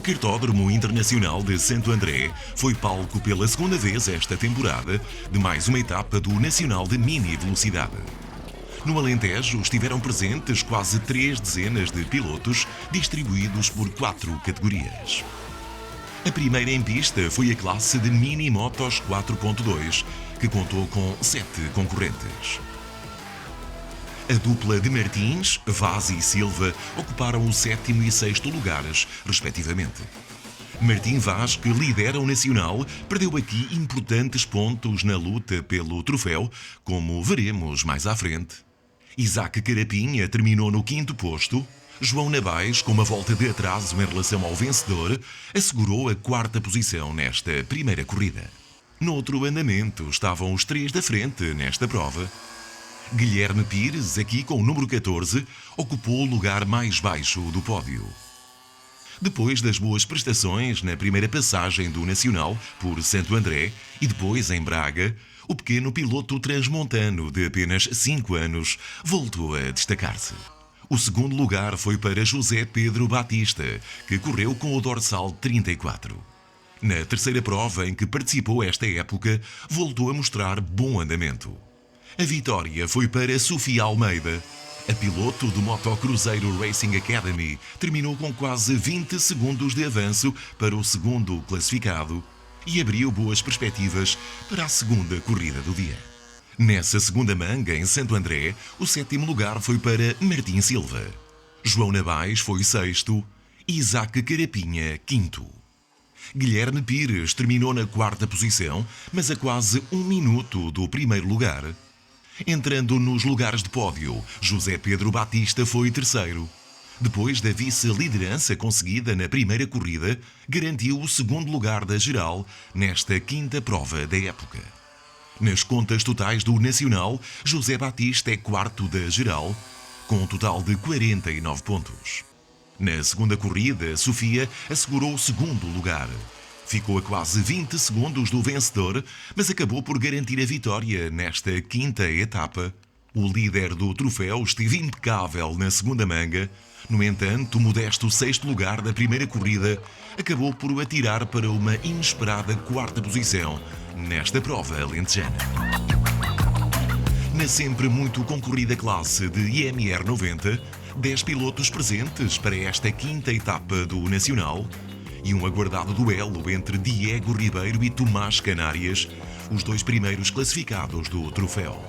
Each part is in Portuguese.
Cartódromo Internacional de Santo André foi palco pela segunda vez esta temporada de mais uma etapa do Nacional de Mini Velocidade. No Alentejo estiveram presentes quase 3 dezenas de pilotos distribuídos por 4 categorias. A primeira em pista foi a classe de Mini Motos 4.2, que contou com 7 concorrentes. A dupla de Martins, Vaz e Silva ocuparam o 7º e 6º lugares, respectivamente. Martim Vaz, que lidera o Nacional, perdeu aqui importantes pontos na luta pelo troféu, como veremos mais à frente. Isaac Carapinha terminou no 5º posto. João Nabais, com uma volta de atraso em relação ao vencedor, assegurou a 4ª posição nesta primeira corrida. No outro andamento estavam os 3 da frente nesta prova. Guilherme Pires, aqui com o número 14, ocupou o lugar mais baixo do pódio. Depois das boas prestações na primeira passagem do Nacional por Santo André e depois em Braga, o pequeno piloto transmontano de apenas 5 anos voltou a destacar-se. O segundo lugar foi para José Pedro Batista, que correu com o dorsal 34. Na terceira prova em que participou esta época, voltou a mostrar bom andamento. A vitória foi para Sofia Almeida. A piloto do Motocruzeiro Racing Academy terminou com quase 20 segundos de avanço para o segundo classificado e abriu boas perspectivas para a segunda corrida do dia. Nessa segunda manga, em Santo André, o 7º lugar foi para Martim Silva. João Nabais foi 6º e Isaac Carapinha 5º. Guilherme Pires terminou na 4ª posição, mas a quase 1 minuto do primeiro lugar. Entrando nos lugares de pódio, José Pedro Batista foi 3º. Depois da vice-liderança conseguida na primeira corrida, garantiu o 2º lugar da geral nesta 5ª prova da época. Nas contas totais do Nacional, José Batista é 4º da geral, com um total de 49 pontos. Na segunda corrida, Sofia assegurou o 2º lugar. Ficou a quase 20 segundos do vencedor, mas acabou por garantir a vitória nesta 5ª etapa. O líder do troféu esteve impecável na segunda manga. No entanto, o modesto 6º lugar da primeira corrida acabou por o atirar para uma inesperada 4ª posição nesta prova alentejana. Na sempre muito concorrida classe de IMR 90, 10 pilotos presentes para esta 5ª etapa do Nacional e um aguardado duelo entre Diego Ribeiro e Tomás Canárias, os 2 primeiros classificados do troféu.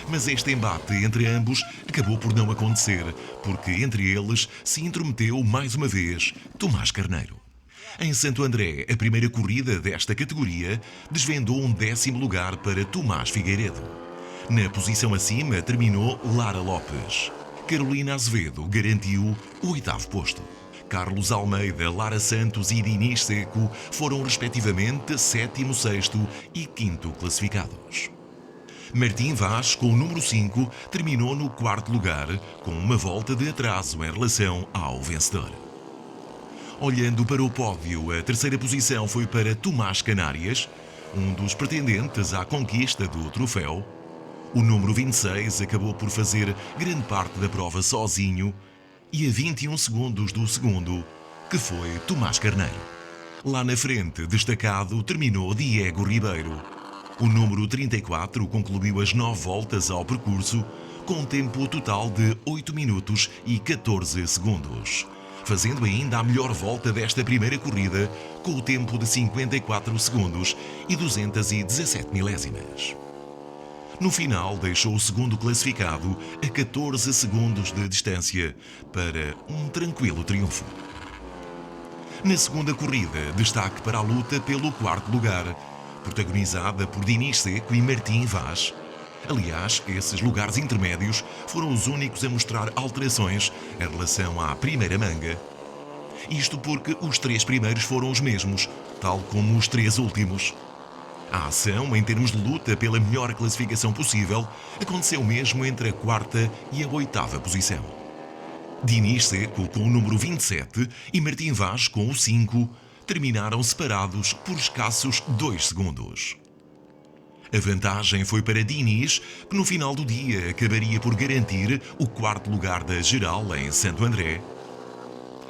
Mas este embate entre ambos acabou por não acontecer, porque entre eles se intrometeu mais uma vez Tomás Carneiro. Em Santo André, a primeira corrida desta categoria desvendou um 10º lugar para Tomás Figueiredo. Na posição acima terminou Lara Lopes. Carolina Azevedo garantiu o 8º posto. Carlos Almeida, Lara Santos e Dinis Seco foram respectivamente 7º, 6º e 5º classificados. Martim Vaz, com o número 5, terminou no 4º lugar, com uma volta de atraso em relação ao vencedor. Olhando para o pódio, a terceira posição foi para Tomás Canárias, um dos pretendentes à conquista do troféu. O número 26 acabou por fazer grande parte da prova sozinho e a 21 segundos do segundo, que foi Tomás Carneiro. Lá na frente, destacado, terminou Diego Ribeiro. O número 34 concluiu as 9 voltas ao percurso, com um tempo total de 8 minutos e 14 segundos, fazendo ainda a melhor volta desta primeira corrida, com o tempo de 54 segundos e 217 milésimas. No final, deixou o segundo classificado a 14 segundos de distância para um tranquilo triunfo. Na segunda corrida, destaque para a luta pelo 4º lugar, protagonizada por Dinis Seco e Martim Vaz. Aliás, esses lugares intermédios foram os únicos a mostrar alterações em relação à primeira manga. Isto porque os 3 primeiros foram os mesmos, tal como os 3 últimos. A ação, em termos de luta pela melhor classificação possível, aconteceu mesmo entre a 4ª e a 8ª posição. Dinis Seco com o número 27 e Martim Vaz com o 5 terminaram separados por escassos 2 segundos. A vantagem foi para Dinis, que no final do dia acabaria por garantir o 4º lugar da geral em Santo André.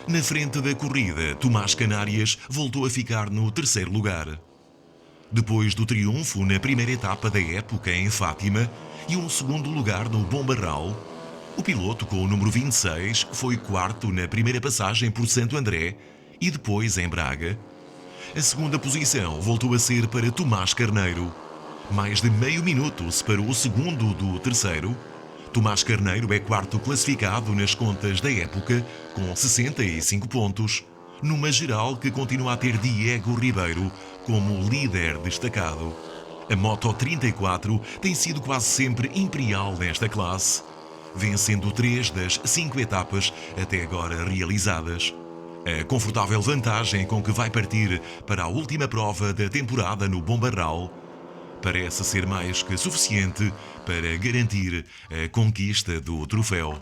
Na frente da corrida, Tomás Canárias voltou a ficar no terceiro lugar. Depois do triunfo na primeira etapa da época em Fátima e um segundo lugar no Bombarral, o piloto com o número 26 foi quarto na primeira passagem por Santo André e depois em Braga. A segunda posição voltou a ser para Tomás Carneiro. Mais de meio minuto separou o segundo do terceiro. Tomás Carneiro é quarto classificado nas contas da época, com 65 pontos, numa geral que continua a ter Diego Ribeiro como líder destacado. A Moto 34 tem sido quase sempre imperial nesta classe, vencendo 3 das 5 etapas até agora realizadas. A confortável vantagem com que vai partir para a última prova da temporada no Bombarral parece ser mais que suficiente para garantir a conquista do troféu.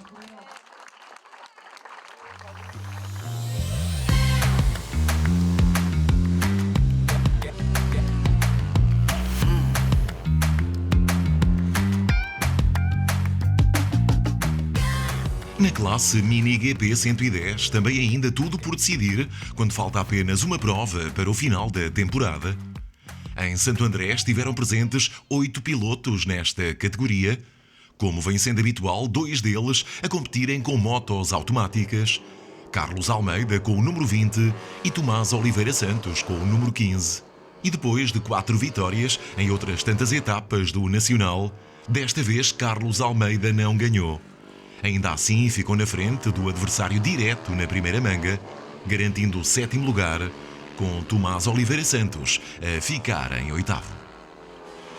Na classe Mini GP 110, também ainda tudo por decidir, quando falta apenas uma prova para o final da temporada. Em Santo André estiveram presentes 8 pilotos nesta categoria, como vem sendo habitual, 2 deles a competirem com motos automáticas. Carlos Almeida com o número 20 e Tomás Oliveira Santos com o número 15. E depois de 4 vitórias em outras tantas etapas do Nacional, desta vez Carlos Almeida não ganhou. Ainda assim ficou na frente do adversário direto na primeira manga, garantindo o 7º lugar, com Tomás Oliveira Santos a ficar em 8º.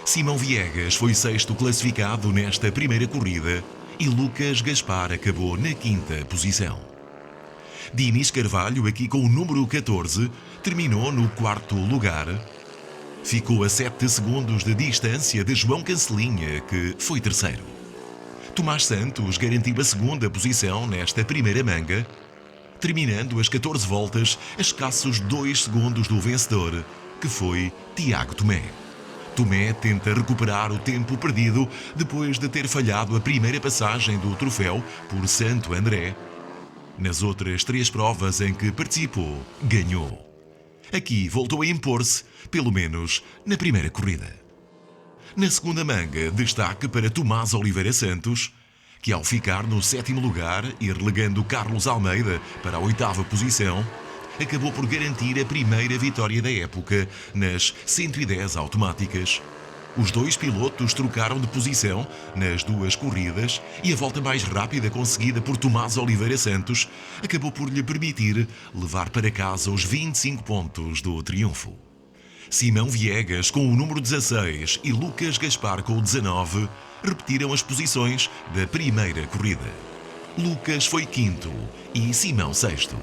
Simão Viegas foi 6º classificado nesta primeira corrida e Lucas Gaspar acabou na 5ª posição. Dinis Carvalho, aqui com o número 14, terminou no 4º lugar. Ficou a 7 segundos de distância de João Cancelinha, que foi 3º. Tomás Santos garantiu a 2ª posição nesta primeira manga, terminando as 14 voltas a escassos 2 segundos do vencedor, que foi Tiago Tomé. Tomé tenta recuperar o tempo perdido depois de ter falhado a primeira passagem do troféu por Santo André. Nas outras 3 provas em que participou, ganhou. Aqui voltou a impor-se, pelo menos na primeira corrida. Na segunda manga, destaque para Tomás Oliveira Santos, que ao ficar no 7º lugar e relegando Carlos Almeida para a 8ª posição, acabou por garantir a primeira vitória da época nas 110 automáticas. Os 2 pilotos trocaram de posição nas 2 corridas e a volta mais rápida conseguida por Tomás Oliveira Santos acabou por lhe permitir levar para casa os 25 pontos do triunfo. Simão Viegas com o número 16 e Lucas Gaspar com o 19 repetiram as posições da primeira corrida. Lucas foi 5º e Simão 6º.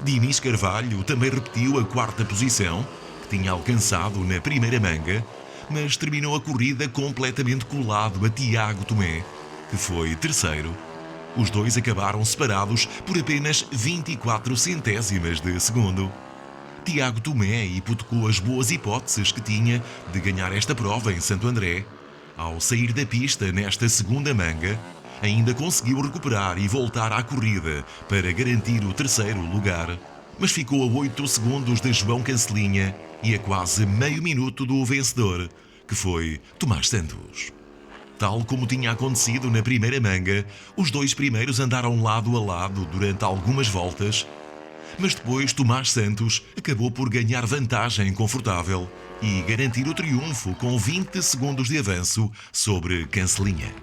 Dinis Carvalho também repetiu a 4ª posição, que tinha alcançado na primeira manga, mas terminou a corrida completamente colado a Tiago Tomé, que foi 3º. Os 2 acabaram separados por apenas 24 centésimas de segundo. Tiago Tomé hipotecou as boas hipóteses que tinha de ganhar esta prova em Santo André. Ao sair da pista nesta segunda manga, ainda conseguiu recuperar e voltar à corrida para garantir o 3º lugar, mas ficou a 8 segundos de João Cancelinha e a quase meio minuto do vencedor, que foi Tomás Santos. Tal como tinha acontecido na primeira manga, os 2 primeiros andaram lado a lado durante algumas voltas, mas depois Tomás Santos acabou por ganhar vantagem confortável e garantir o triunfo com 20 segundos de avanço sobre Cancelinha.